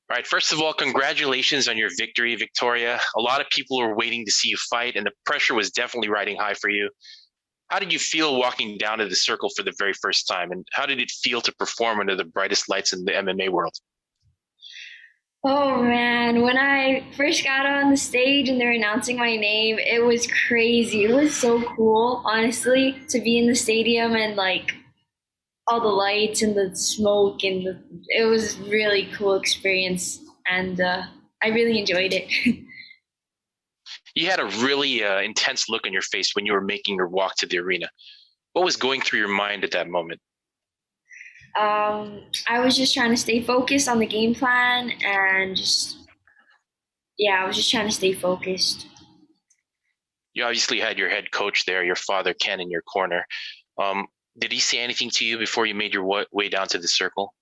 All right, first of all, congratulations on your victory, Victoria. A lot of people were waiting to see you fight, and the pressure was definitely riding high for you. How did you feel walking down to the circle for the very first time, and how did it feel to perform under the brightest lights in the MMA world? Oh man, when I first got on the stage and they were announcing my name, it was crazy. It was so cool, honestly, to be in the stadium and like all the lights and the smoke it was really cool experience and I really enjoyed it. You had a really intense look on your face when you were making your walk to the arena. What was going through your mind at that moment? I was just trying to stay focused on the game plan and just yeah, I was just trying to stay focused. You obviously had your head coach there, your father Ken, in your corner. Um, did he say anything to you before you made your way down to the circle?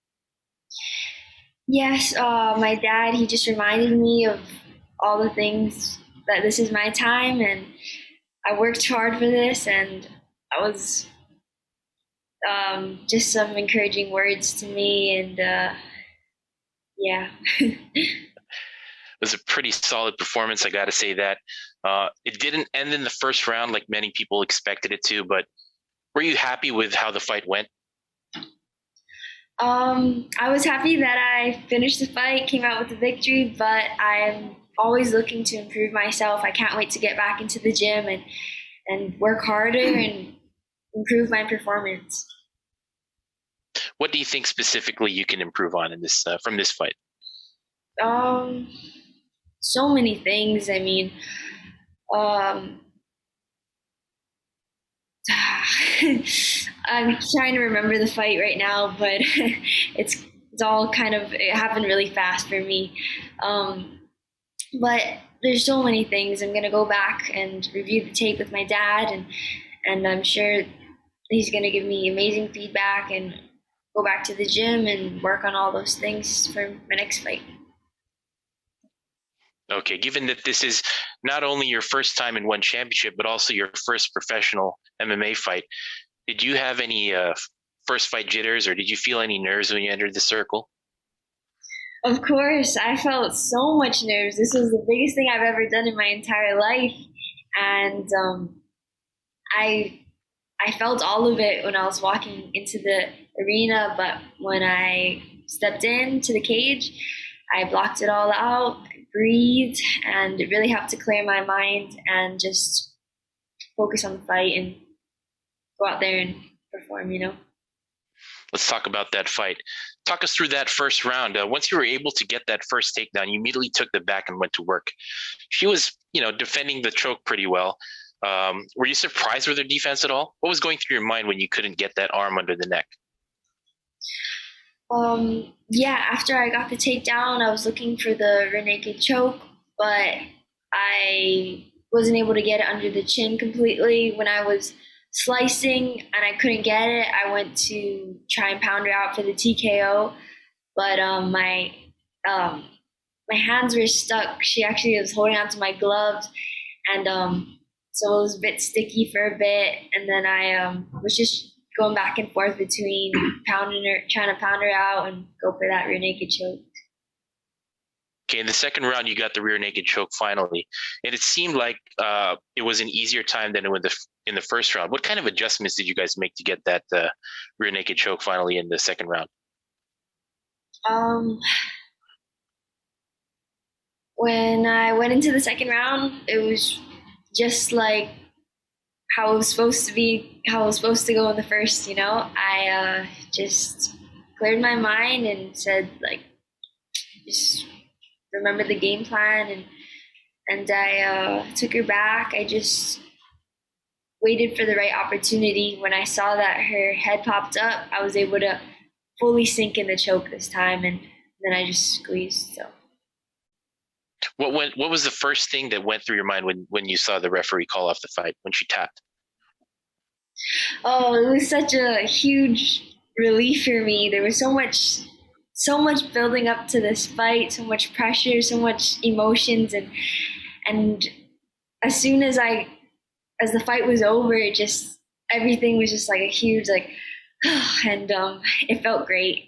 Yes, my dad, he just reminded me of all the things that this is my time and I worked hard for this and I was just some encouraging words to me and yeah. It was a pretty solid performance, I got to say that. It didn't end in the first round like many people expected it to, but were you happy with how the fight went? I was happy that I finished the fight, came out with the victory, but I'm always looking to improve myself. I can't wait to get back into the gym and work harder and improve my performance. What do you think specifically you can improve on in this from this fight? Um, so many things. I mean, um, I'm trying to remember the fight right now, but it's all kind of it happened really fast for me. Um, but there's so many things. I'm gonna go back and review the tape with my dad, and I'm sure he's gonna give me amazing feedback and go back to the gym and work on all those things for my next fight. Okay, given that this is not only your first time in one championship, but also your first professional MMA fight, did you have any first fight jitters, or did you feel any nerves when you entered the circle? Of course, I felt so much nerves. This was the biggest thing I've ever done in my entire life, and I I felt all of it when I was walking into the arena. But when I stepped into the cage, I blocked it all out, I breathed, and it really helped to clear my mind and just focus on the fight and go out there and perform. Let's talk about that fight. Talk us through that first round. Once you were able to get that first takedown, you immediately took the back and went to work. She was, defending the choke pretty well. Were you surprised with her defense at all? What was going through your mind when you couldn't get that arm under the neck? Yeah, after I got the takedown, I was looking for the rear naked choke, but I wasn't able to get it under the chin completely. When I was slicing and I couldn't get it, I went to try and pound her out for the TKO, but um, my hands were stuck. She actually was holding onto my gloves, and so it was a bit sticky for a bit. And then I was just going back and forth between pounding her, trying to pound her out, and go for that rear naked choke. Okay, in the second round, you got the rear naked choke finally, and it seemed like it was an easier time than in the first round. What kind of adjustments did you guys make to get that rear naked choke finally in the second round? Um, when I went into the second round, it was just like how it was supposed to be, how it was supposed to go in the first. I just cleared my mind and said like, just remember the game plan, and I took her back. I just waited for the right opportunity. When I saw that her head popped up, I was able to fully sink in the choke this time, and then I just squeezed. So, What was the first thing that went through your mind when you saw the referee call off the fight when she tapped? oh, it was such a huge relief for me. There was so much building up to this fight, so much pressure, so much emotions, and as soon as the fight was over, it just everything was just like a huge like, and it felt great.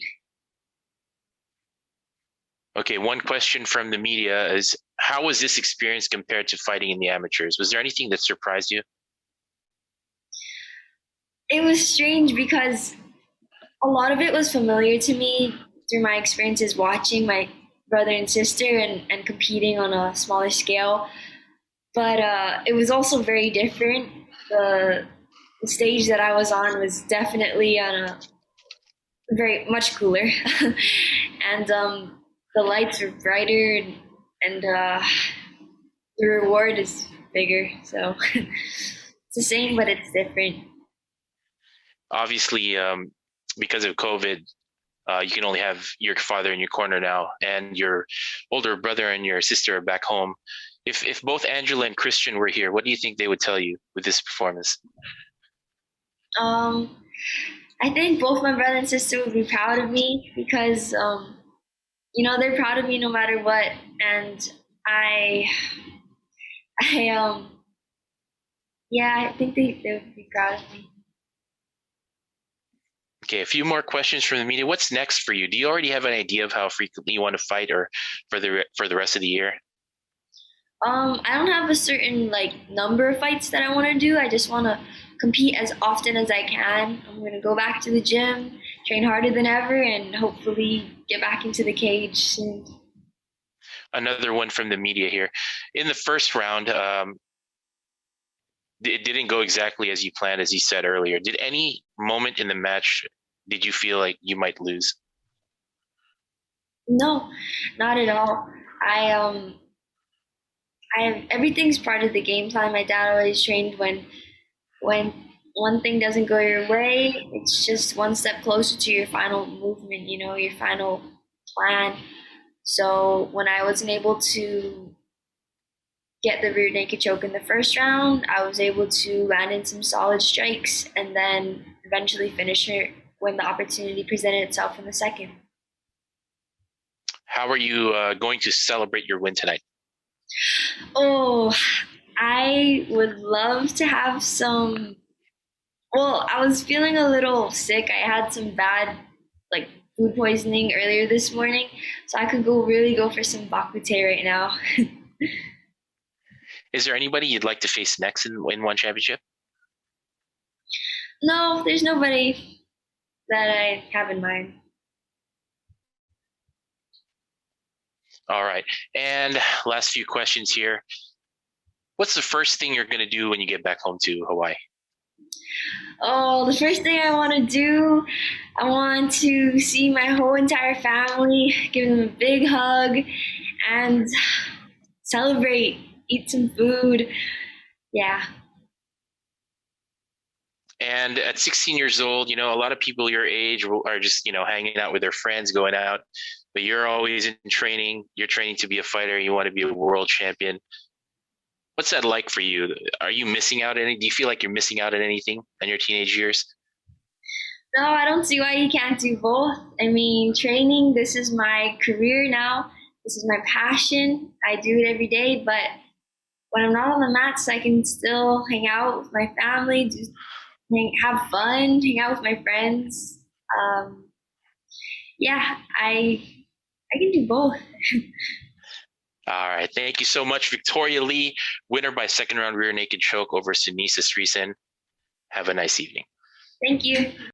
Okay, one question from the media is, how was this experience compared to fighting in the amateurs? Was there anything that surprised you? It was strange because a lot of it was familiar to me through my experiences watching my brother and sister and competing on a smaller scale. But it was also very different. The stage that I was on was definitely on a very much cooler, and the lights were brighter, and the reward is bigger. So it's the same, but it's different. Obviously, because of COVID, you can only have your father in your corner now, and your older brother and your sister are back home. If both Angela and Christian were here, what do you think they would tell you with this performance? Um, I think both my brother and sister would be proud of me because they're proud of me no matter what, and I I yeah, I think they would be proud of me. Okay, a few more questions from the media. What's next for you? Do you already have an idea of how frequently you want to fight, or for the rest of the year? I don't have a certain like number of fights that I want to do. I just want to compete as often as I can. I'm gonna go back to the gym, train harder than ever, and hopefully get back into the cage soon. Another one from the media here. In the first round, it didn't go exactly as you planned, as you said earlier. Did any moment in the match did you feel like you might lose? No, not at all. I everything's part of the game plan. My dad always trained when one thing doesn't go your way, it's just one step closer to your final movement, your final plan. So when I wasn't able to get the rear naked choke in the first round, I was able to land in some solid strikes and then eventually finish her when the opportunity presented itself in the second. How are you going to celebrate your win tonight? Oh, I would love to have some. Well, I was feeling a little sick. I had some bad, like, food poisoning earlier this morning, so I could go for some bakute right now. Is there anybody you'd like to face next in one championship? No, there's nobody that I have in mind. All right. And last few questions here. What's the first thing you're going to do when you get back home to Hawaii? Oh, the first thing I want to do, I want to see my whole entire family, give them a big hug, and celebrate, eat some food. Yeah. And at 16 years old, a lot of people your age are just, hanging out with their friends, going out, but you're always in training. You're training to be a fighter. You want to be a world champion. What's that like for you? Are you missing out any? Do you feel like you're missing out on anything in your teenage years? No, I don't see why you can't do both. I mean, training, this is my career now. This is my passion. I do it every day, but when I'm not on the mats, I can still hang out with my family, have fun, hang out with my friends. Um, yeah, I can do both. All right. Thank you so much, Victoria Lee, winner by second round rear naked choke over Sunisa Srisen. Have a nice evening. Thank you.